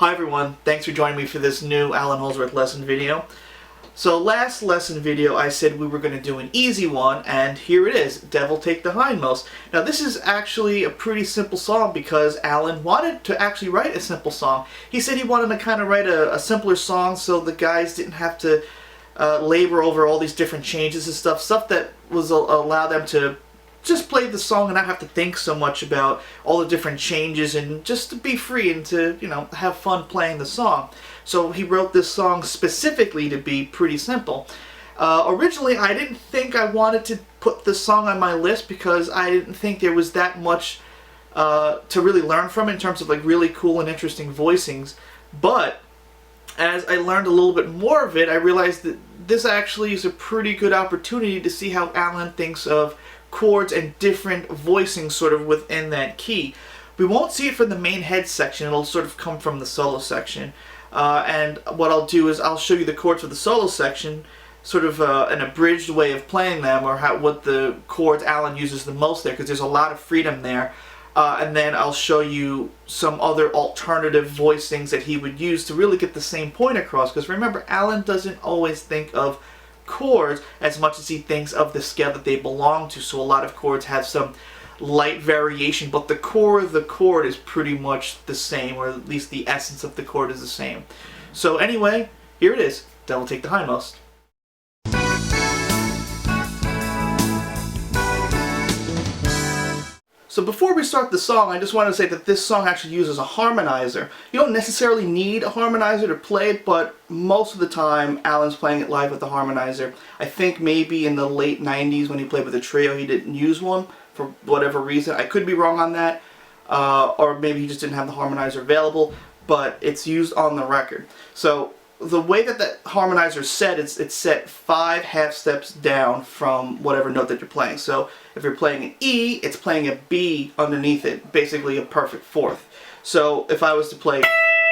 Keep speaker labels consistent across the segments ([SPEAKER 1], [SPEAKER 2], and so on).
[SPEAKER 1] Hi everyone, thanks for joining me for this new Allan Holdsworth lesson video. So last lesson video I said we were going to do an easy one, and here it is, Devil Take the Hindmost. Now this is actually a pretty simple song because Allan wanted to actually write a simple song. He said he wanted to kind of write a simpler song so the guys didn't have to labor over all these different changes and stuff that was allow them to just play the song and not have to think so much about all the different changes and just to be free and to, you know, have fun playing the song. So he wrote this song specifically to be pretty simple. Originally I didn't think I wanted to put this song on my list because I didn't think there was that much to really learn from it in terms of like really cool and interesting voicings. But as I learned a little bit more of it, I realized that this actually is a pretty good opportunity to see how Allan thinks of chords and different voicings sort of within that key. We won't see it from the main head section, it'll sort of come from the solo section. And what I'll do is I'll show you the chords for the solo section, sort of an abridged way of playing them, or what the chords Allan uses the most there, because there's a lot of freedom there. And then I'll show you some other alternative voicings that he would use to really get the same point across, because remember, Allan doesn't always think of chords as much as he thinks of the scale that they belong to, so a lot of chords have some light variation, but the core of the chord is pretty much the same, or at least the essence of the chord is the same. So anyway, here it is, Devil Take the Hindmost. So before we start the song, I just want to say that this song actually uses a harmonizer. You don't necessarily need a harmonizer to play it, but most of the time Allan's playing it live with the harmonizer. I think maybe in the late 90s when he played with a trio he didn't use one for whatever reason. I could be wrong on that, or maybe he just didn't have the harmonizer available, but it's used on the record. So the way that that harmonizer is set, it's set 5 half steps down from whatever note that you're playing. So if you're playing an E, it's playing a B underneath it, basically a perfect fourth. So if I was to play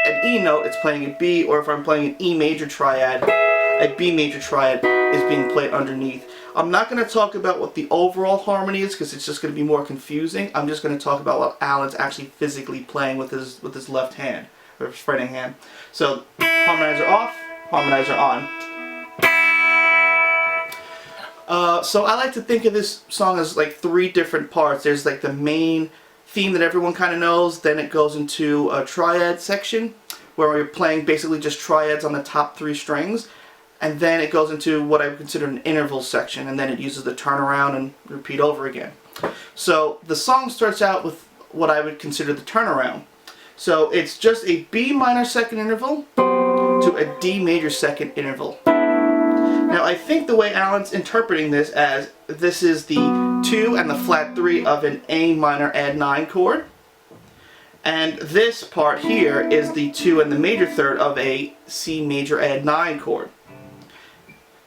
[SPEAKER 1] an E note, it's playing a B, or if I'm playing an E major triad, a B major triad is being played underneath. I'm not going to talk about what the overall harmony is because it's just going to be more confusing. I'm just going to talk about what Allan's actually physically playing with his left hand, or his right hand. So harmonizer off, harmonizer on. So I like to think of this song as like 3 different parts. There's like the main theme that everyone kind of knows, then it goes into a triad section where we're playing basically just triads on the top 3 strings, and then it goes into what I would consider an interval section, and then it uses the turnaround and repeat over again. So the song starts out with what I would consider the turnaround. So it's just a B minor second interval to a D major second interval. Now I think the way Allan's interpreting this as this is the 2 and the flat 3 of an A minor add 9 chord, and this part here is the 2 and the major third of a C major add 9 chord.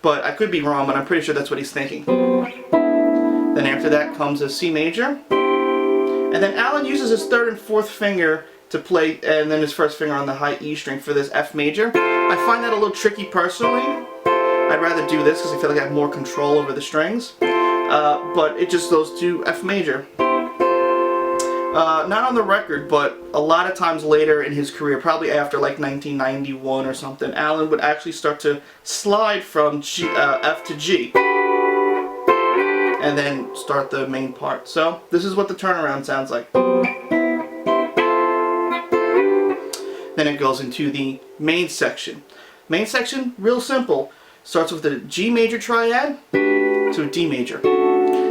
[SPEAKER 1] But I could be wrong, but I'm pretty sure that's what he's thinking. Then after that comes a C major, and then Allan uses his 3rd and 4th finger to play, and then his 1st finger on the high E string for this F major. I find that a little tricky personally. I'd rather do this because I feel like I have more control over the strings. But it just goes to F major. Not on the record, but a lot of times later in his career, probably after like 1991 or something, Allan would actually start to slide from F to G, and then start the main part. So this is what the turnaround sounds like. Then it goes into the main section. Main section, real simple. Starts with a G major triad to a D major.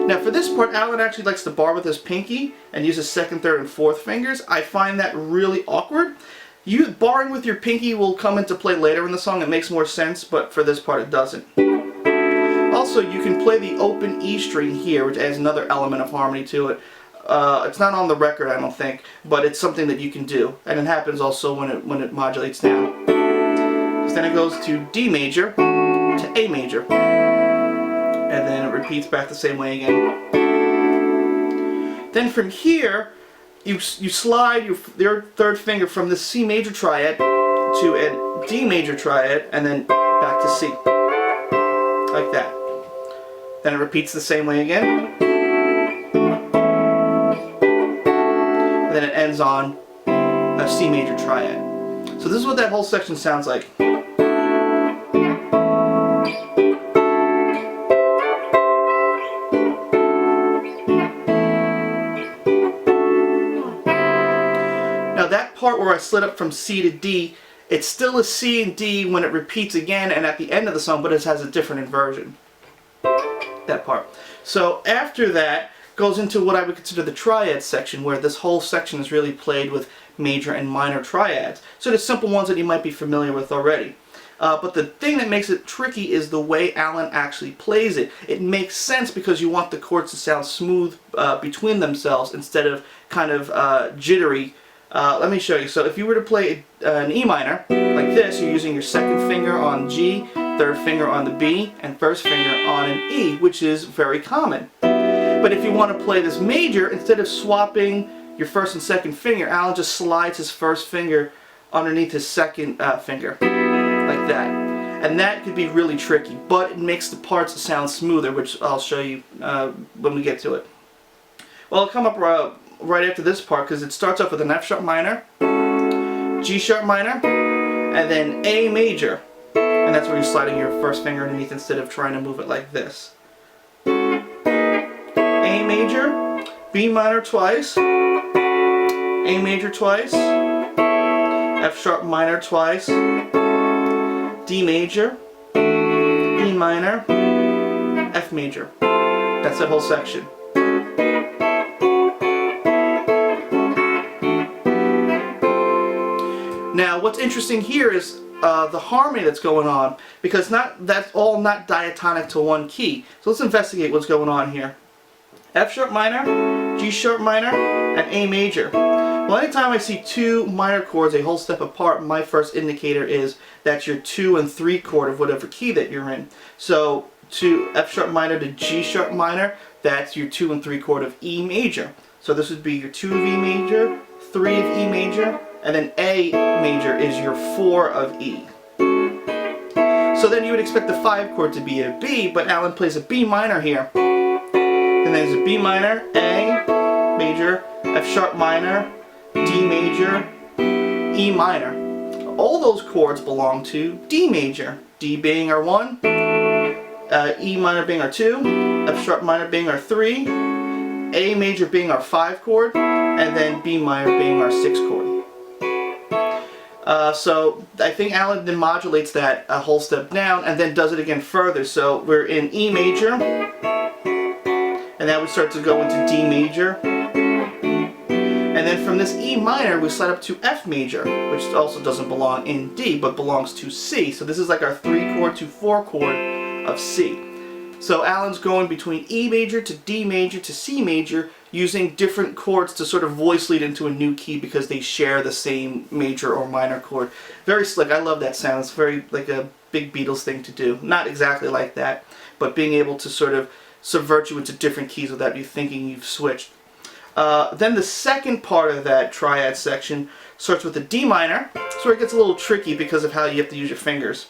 [SPEAKER 1] Now for this part, Allan actually likes to bar with his pinky and uses 2nd, 3rd, and 4th fingers. I find that really awkward. Barring with your pinky will come into play later in the song. It makes more sense, but for this part it doesn't. Also, you can play the open E string here, which adds another element of harmony to it. It's not on the record, I don't think, but it's something that you can do, and it happens also when it modulates down. Then it goes to D major to A major, and then it repeats back the same way again. Then from here, you slide your 3rd finger from the C major triad to a D major triad, and then back to C, like that. Then it repeats the same way again. And then it ends on a C major triad. So this is what that whole section sounds like. Now that part where I slid up from C to D, it's still a C and D when it repeats again and at the end of the song, but it has a different inversion. That part. So after that goes into what I would consider the triad section, where this whole section is really played with major and minor triads. So the simple ones that you might be familiar with already. But the thing that makes it tricky is the way Allan actually plays it. It makes sense because you want the chords to sound smooth between themselves instead of kind of jittery. Let me show you. So if you were to play an E minor like this, you're using your second finger on G, third finger on the B, and first finger on an E, which is very common. But if you want to play this major, instead of swapping your first and second finger, Allan just slides his first finger underneath his second finger, like that. And that could be really tricky, but it makes the parts sound smoother, which I'll show you when we get to it. Well, it'll come up right after this part, because it starts off with an F sharp minor, G sharp minor, and then A major. And that's where you're sliding your first finger underneath instead of trying to move it like this. A major, B minor twice, A major twice, F sharp minor twice, D major, E minor, F major. That's that whole section. Now what's interesting here is the harmony that's going on, because that's all not diatonic to one key. So let's investigate what's going on here. F sharp minor, G sharp minor, and A major. Well, anytime I see two minor chords a whole step apart, my first indicator is that's your 2 and 3 chord of whatever key that you're in. So to F sharp minor to G sharp minor, that's your 2 and 3 chord of E major. So this would be your 2 of E major, 3 of E major, and then A major is your 4 of E. So then you would expect the 5 chord to be a B, but Allan plays a B minor here. And there's a B minor, A major, F sharp minor, D major, E minor. All those chords belong to D major. D being our 1, E minor being our 2, F sharp minor being our 3, A major being our 5 chord, and then B minor being our 6 chord. So I think Allan then modulates that a whole step down and then does it again further. So we're in E major, and now we start to go into D major. And then from this E minor we slide up to F major, which also doesn't belong in D but belongs to C. So this is like our 3 chord to 4 chord of C. So Allan's going between E major to D major to C major, using different chords to sort of voice lead into a new key because they share the same major or minor chord. Very slick. I love that sound. It's very like a big Beatles thing to do. Not exactly like that, but being able to sort of subvert you into different keys without you thinking you've switched. Then the second part of that triad section starts with a D minor. That's where it gets a little tricky because of how you have to use your fingers.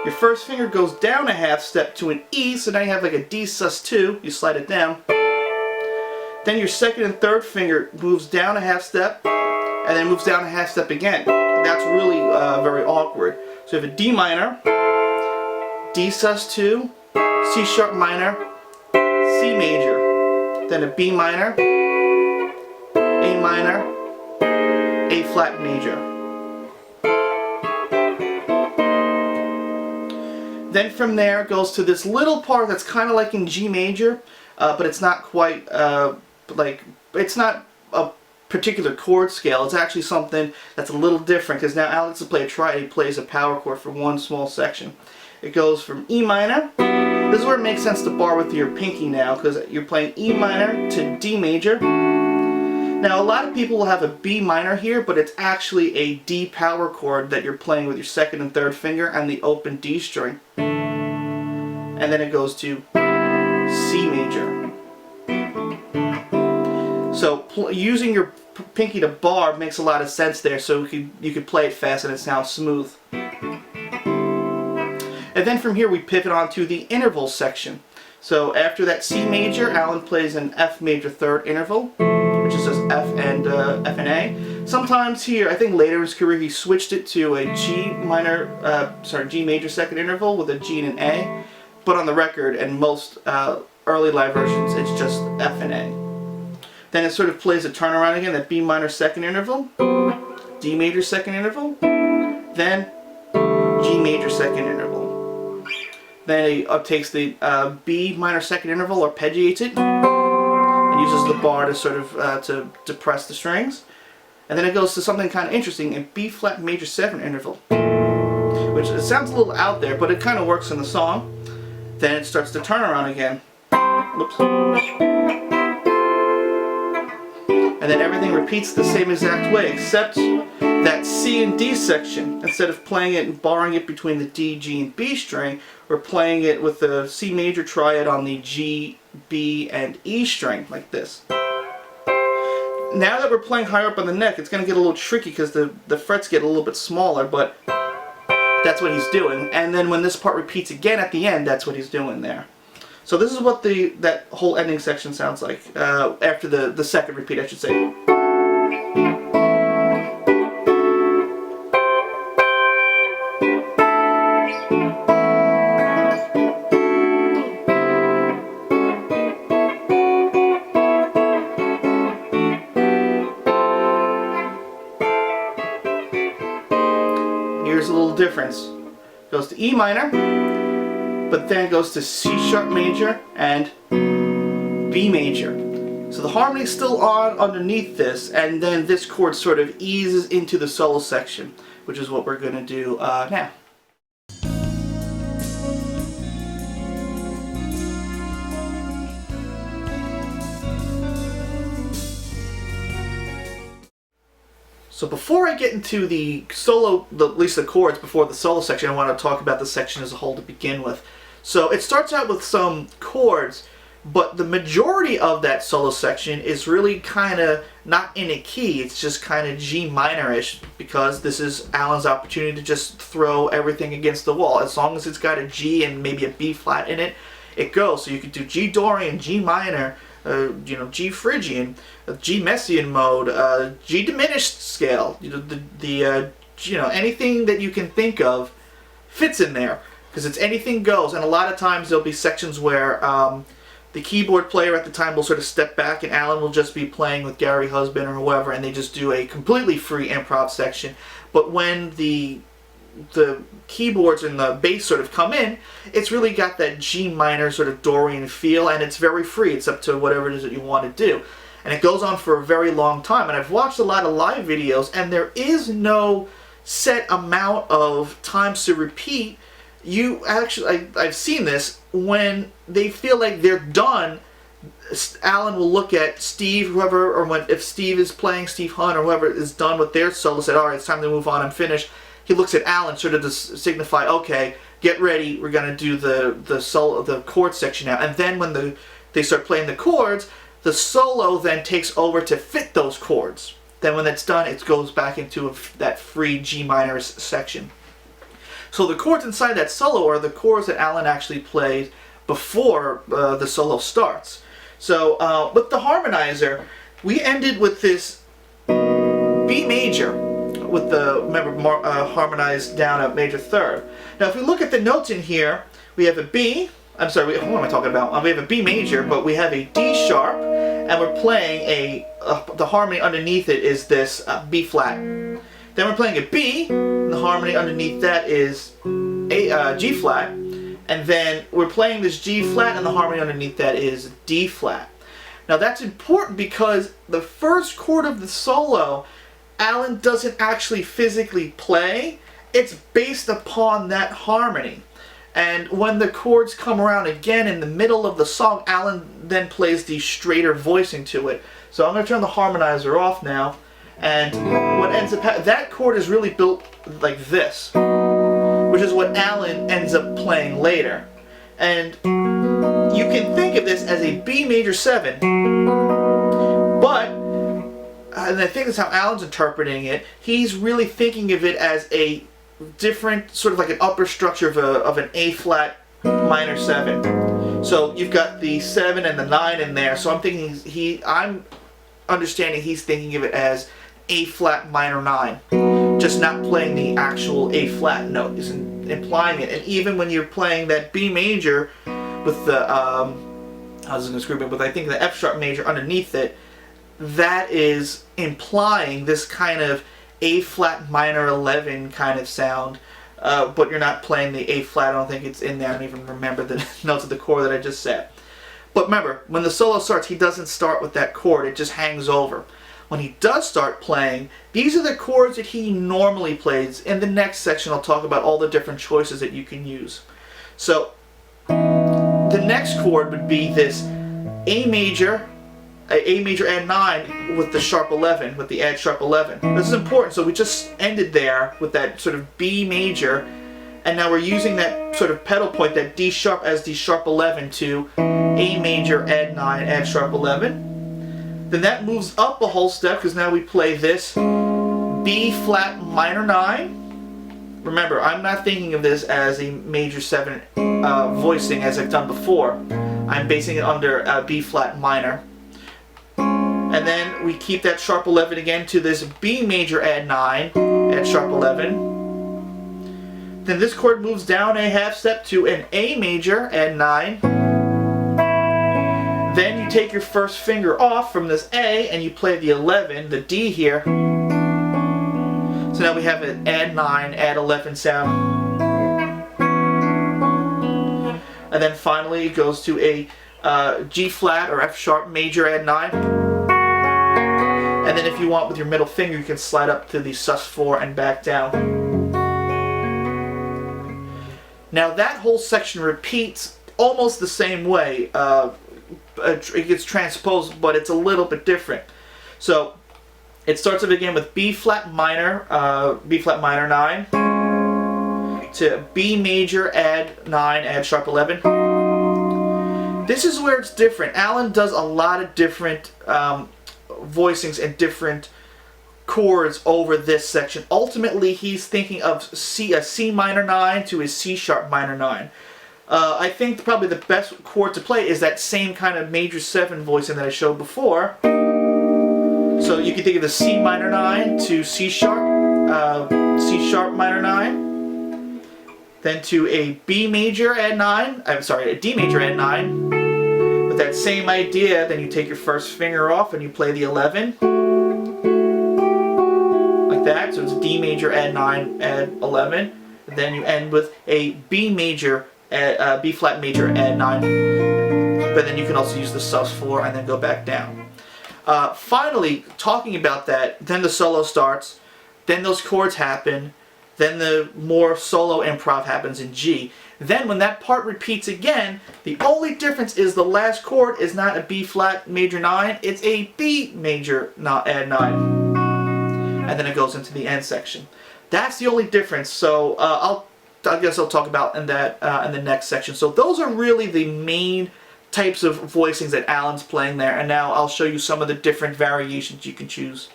[SPEAKER 1] Your first finger goes down a half step to an E, so now you have like a D sus2, you slide it down. Then your second and third finger moves down a half step, and then moves down a half step again. That's really very awkward. So you have a D minor, D sus2, C sharp minor, C major, then a B minor, A minor, A flat major. Then from there it goes to this little part that's kind of like in G major, but it's not quite it's not a particular chord scale. It's actually something that's a little different, because now Allan to play a triad, he plays a power chord for one small section. It goes from E minor. This is where it makes sense to bar with your pinky now, because you're playing E minor to D major. Now a lot of people will have a B minor here, but it's actually a D power chord that you're playing with your second and third finger and the open D string. And then it goes to C major. So using your pinky to bar makes a lot of sense there, so you could play it fast and it sounds smooth. And then from here we pivot on to the interval section. So after that C major, Allan plays an F major third interval, which is just F and A. Sometimes here, I think later in his career, he switched it to a G major second interval with a G and an A. But on the record, and most early live versions, it's just F and A. Then it sort of plays a turnaround again, that B minor second interval, D major second interval, then G major second interval. Then he takes the B minor second interval, arpeggiates it, and uses the bar to sort of to depress the strings. And then it goes to something kind of interesting, in B flat major 7 interval, which it sounds a little out there, but it kind of works in the song. Then it starts to turn around again. Whoops. And then everything repeats the same exact way, except that C and D section. Instead of playing it and barring it between the D, G, and B string, we're playing it with the C major triad on the G, B, and E string, like this. Now that we're playing higher up on the neck, it's going to get a little tricky because the frets get a little bit smaller, but that's what he's doing. And then when this part repeats again at the end, that's what he's doing there. So this is what that whole ending section sounds like, after the second repeat, I should say. Here's a little difference. It goes to E minor, but then it goes to C sharp major and B major. So the harmony's still on underneath this, and then this chord sort of eases into the solo section, which is what we're going to do now. So before I get into the solo, at least the chords before the solo section, I want to talk about the section as a whole to begin with. So it starts out with some chords, but the majority of that solo section is really kind of not in a key. It's just kind of G minor-ish, because this is Allan's opportunity to just throw everything against the wall. As long as it's got a G and maybe a B flat in it, it goes. So you could do G Dorian, G minor, G Phrygian, G Messian mode, G diminished scale. Anything that you can think of fits in there, because it's anything goes. And a lot of times there'll be sections where the keyboard player at the time will sort of step back, and Allan will just be playing with Gary Husband or whoever, and they just do a completely free improv section. But when the keyboards and the bass sort of come in, it's really got that G minor sort of Dorian feel, and it's very free. It's up to whatever it is that you want to do. And it goes on for a very long time. And I've watched a lot of live videos, and there is no set amount of times to repeat. I've seen this, when they feel like they're done, Allan will look at Steve, whoever, or if Steve is playing, Steve Hunt or whoever is done with their solo, said, all right, it's time to move on, I'm finished. He looks at Allan sort of to signify, okay, get ready, we're going to do the chord section now. And then when they start playing the chords, the solo then takes over to fit those chords. Then when that's done, it goes back into that free G minor section. So the chords inside that solo are the chords that Allan actually played before the solo starts. So with the harmonizer, we ended with this B major, with the, remember, harmonized down a major third. Now if we look at the notes in here, we have a B, what am I talking about? We have a B major, but we have a D sharp, and we're playing the harmony underneath it is this B flat. Then we're playing a B, and the harmony underneath that is a G flat, and then we're playing this G flat, and the harmony underneath that is D flat. Now that's important because the first chord of the solo, Allan doesn't actually physically play. It's based upon that harmony. And when the chords come around again in the middle of the song, Allan then plays the straighter voicing to it. So I'm going to turn the harmonizer off now. And what ends up that chord is really built like this, which is what Allan ends up playing later. And you can think of this as a B major 7, but and I think that's how Allan's interpreting it. He's really thinking of it as a different, sort of like an upper structure of an A flat minor 7. So you've got the 7 and the 9 in there. So I'm thinking I'm understanding he's thinking of it as A flat minor 9. Just not playing the actual A flat note, is implying it. And even when you're playing that B major with the, I was going to screw it, but I think the F sharp major underneath it, that is implying this kind of A flat minor 11 kind of sound. But you're not playing the A flat. I don't think it's in there. I don't even remember the notes of the chord that I just said. But remember, when the solo starts, he doesn't start with that chord. It just hangs over. When he does start playing, these are the chords that he normally plays. In the next section, I'll talk about all the different choices that you can use. So, the next chord would be this A major add 9 with the sharp 11, with the add sharp 11. This is important, so we just ended there with that sort of B major, and now we're using that sort of pedal point, that D sharp as the sharp 11 to A major add 9, add sharp 11. Then that moves up a whole step, because now we play this B flat minor 9. Remember, I'm not thinking of this as a major 7 voicing as I've done before. I'm basing it under B flat minor. And then we keep that sharp 11 again to this B major add 9, add sharp 11. Then this chord moves down a half step to an A major add 9. Then you take your first finger off from this A and you play the 11, the D here. So now we have an add 9, add 11 sound. And then finally it goes to a G flat or F sharp major add 9. And then if you want with your middle finger, you can slide up to the sus4 and back down. Now that whole section repeats almost the same way. It gets transposed, but it's a little bit different. So it starts up again with B flat minor 9 to B major add 9, add sharp 11. This is where it's different. Allan does a lot of different voicings and different chords over this section. Ultimately, he's thinking of a C minor 9 to a C sharp minor 9. I think probably the best chord to play is that same kind of major 7 voicing that I showed before. So you can think of the C minor 9 to C sharp minor 9, then to a B major add 9, a D major add 9. With that same idea, then you take your first finger off and you play the 11. Like that, so it's D major add 9, add 11. And then you end with a B major B flat major add 9, but then you can also use the sus4 and then go back down. Finally, talking about that, then the solo starts, then those chords happen, then the more solo improv happens in G. Then when that part repeats again, the only difference is the last chord is not a B flat major 9, it's a B major add 9. And then it goes into the end section. That's the only difference, so I guess I'll talk about in the next section. So those are really the main types of voicings that Allan's playing there, and now I'll show you some of the different variations you can choose.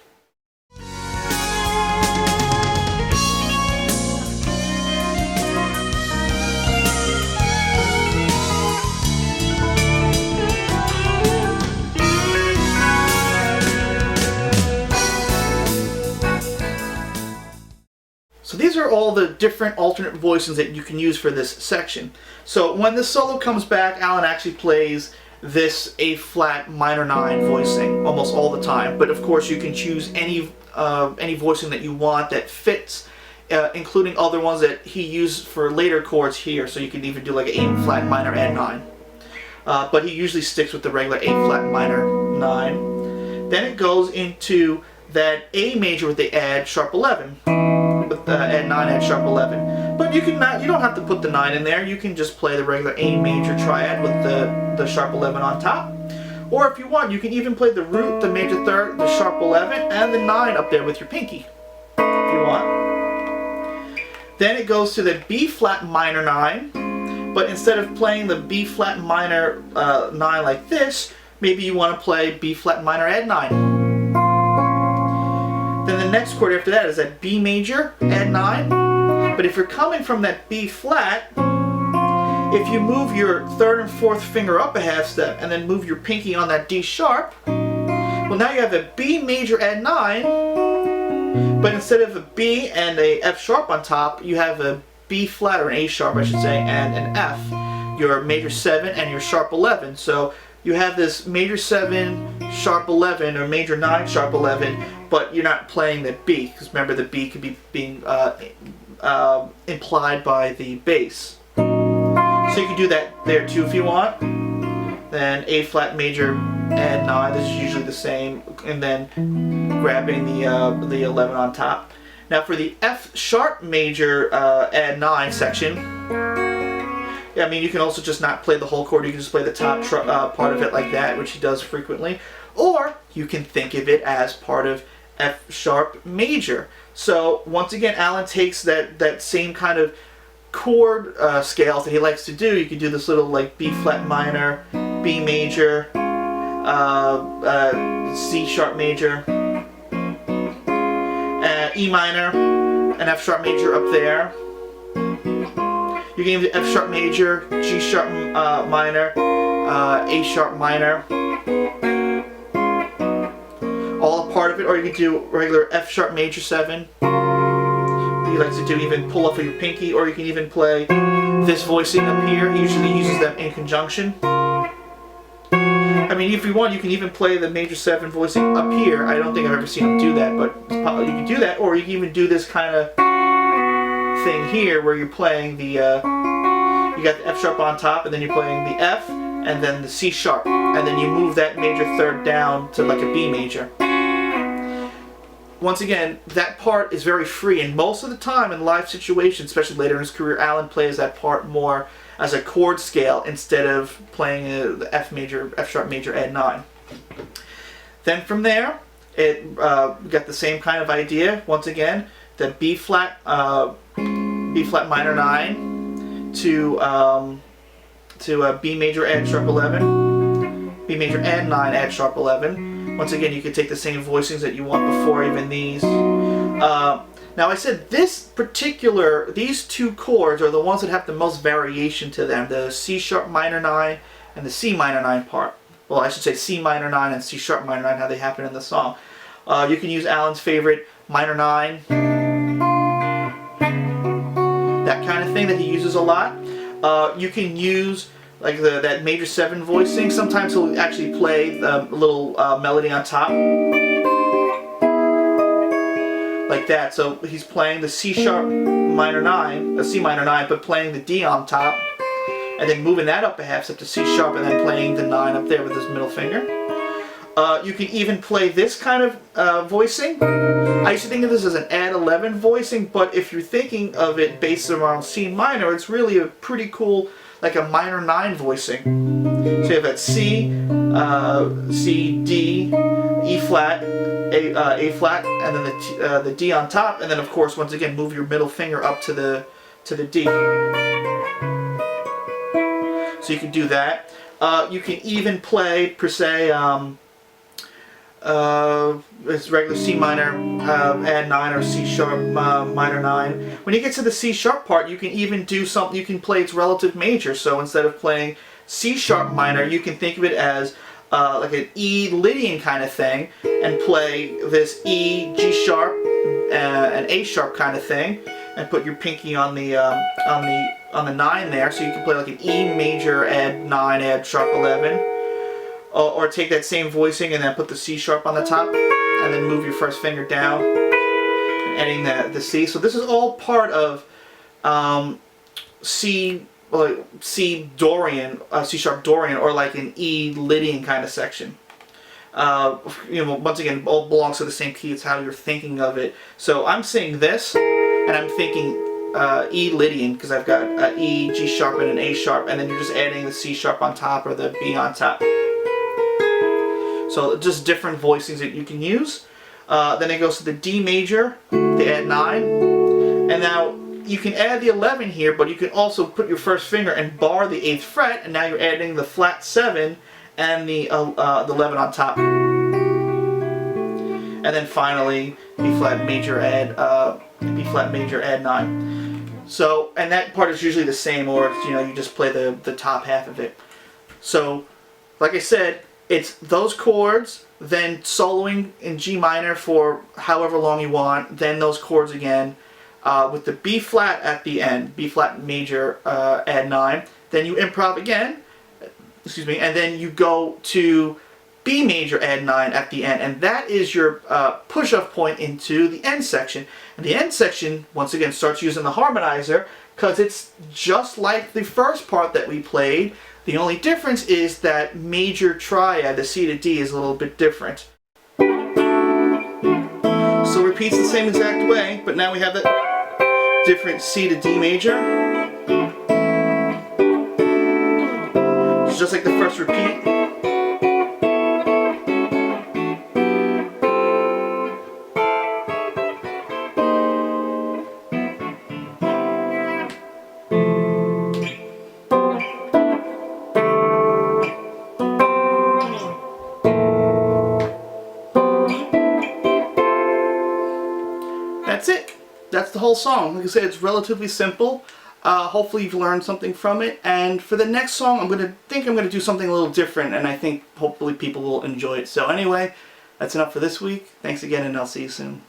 [SPEAKER 1] So these are all the different alternate voicings that you can use for this section. So when the solo comes back, Allan actually plays this A flat minor 9 voicing almost all the time. But of course you can choose any voicing that you want that fits, including other ones that he used for later chords here. So you can even do like an A flat minor add 9. But he usually sticks with the regular A flat minor 9. Then it goes into that A major with the add sharp 11. With the add 9, add sharp 11. But you don't have to put the 9 in there. You can just play the regular A major triad with the sharp 11 on top. Or if you want, you can even play the root, the major third, the sharp 11, and the 9 up there with your pinky, if you want. Then it goes to the B flat minor 9. But instead of playing the B flat minor 9 like this, maybe you want to play B flat minor add 9. Then the next chord after that is that B major add 9. But if you're coming from that B flat, if you move your third and fourth finger up a half step and then move your pinky on that D sharp, well now you have a B major add 9 But instead of a B and a F sharp on top, you have a B flat, or an A sharp I should say, and an F. Your major 7 and your sharp 11. So you have this major 7, sharp 11, or major 9, sharp 11, but you're not playing the B, because remember the B could be being implied by the bass. So you can do that there too if you want. Then A flat major add 9, this is usually the same, and then grabbing the 11 on top. Now for the F sharp major add 9 section, I mean, you can also just not play the whole chord, you can just play the top part of it like that, which he does frequently. Or you can think of it as part of F sharp major. So once again, Allan takes that same kind of chord scales that he likes to do. You can do this little like B flat minor, B major, C sharp major, E minor, and F sharp major up there. You can even do F sharp major, G sharp minor, A sharp minor, all a part of it. Or you can do regular F sharp major 7. He likes to do even pull up of your pinky, or you can even play this voicing up here. He usually uses them in conjunction. I mean, if you want, you can even play the major 7 voicing up here. I don't think I've ever seen him do that, but you can do that, or you can even do this kind of thing here where you're playing the, you got the F sharp on top, and then you're playing the F, and then the C sharp, and then you move that major 3rd down to like a B major. Once again, that part is very free, and most of the time in live situations, especially later in his career, Allan plays that part more as a chord scale instead of playing the F sharp major add 9. Then from there, we got the same kind of idea. Once again, the B flat minor 9 to B major add sharp 11, B major add 9 add sharp 11. Once again, you can take the same voicings that you want before even these. Now I said these two chords are the ones that have the most variation to them. The C sharp minor 9 and the C minor 9 part. Well, I should say C minor 9 and C sharp minor 9, how they happen in the song. You can use Allan's favorite minor 9. That kind of thing that he uses a lot. You can use like that major 7 voicing. Sometimes he'll actually play a little melody on top, like that. So he's playing the C sharp minor 9, the C minor 9, but playing the D on top, and then moving that up a half step to C sharp, and then playing the 9 up there with his middle finger. You can even play this kind of voicing. I used to think of this as an add 11 voicing, but if you're thinking of it based around C minor, it's really a pretty cool, like a minor 9 voicing. So you have that C, C, D, E flat, A flat, and then the D on top, and then of course once again move your middle finger up to the D. So you can do that. You can even play per se it's regular C minor add 9 or C sharp minor 9. When you get to the C sharp part, you can even do something. You can play its relative major. So instead of playing C sharp minor, you can think of it as like an E Lydian kind of thing, and play this E, G sharp, and A sharp kind of thing, and put your pinky on the 9 there, so you can play like an E major add 9 add sharp 11, or take that same voicing and then put the C sharp on the top, and then move your first finger down, and adding the C. So this is all part of C Dorian, C sharp Dorian, or like an E Lydian kind of section. You know, once again, all belongs to the same key. It's how you're thinking of it. So I'm saying this, and I'm thinking E Lydian, because I've got E, G sharp, and an A sharp, and then you're just adding the C sharp on top or the B on top. So just different voicings that you can use. Then it goes to the D major, to add 9, and now you can add the 11 here, but you can also put your first finger and bar the 8th fret, and now you're adding the flat 7 and the 11 on top. And then finally, B flat major add 9. So, and that part is usually the same, or you know, you just play the top half of it. So, like I said, It's those chords, then soloing in G minor for however long you want, then those chords again, with the B flat at the end, B flat major, add 9. Then you improv again, excuse me, and then you go to B major, add 9 at the end, and that is your push-off point into the end section. And the end section, once again, starts using the harmonizer, because it's just like the first part that we played. The only difference is that major triad, the C to D, is a little bit different. So repeats the same exact way, but now we have that different C to D major. It's just like the first repeat. That's it. That's the whole song. Like I said, it's relatively simple. Hopefully you've learned something from it. And for the next song, I'm going to do something a little different, and I think hopefully people will enjoy it. So anyway, that's enough for this week. Thanks again, and I'll see you soon.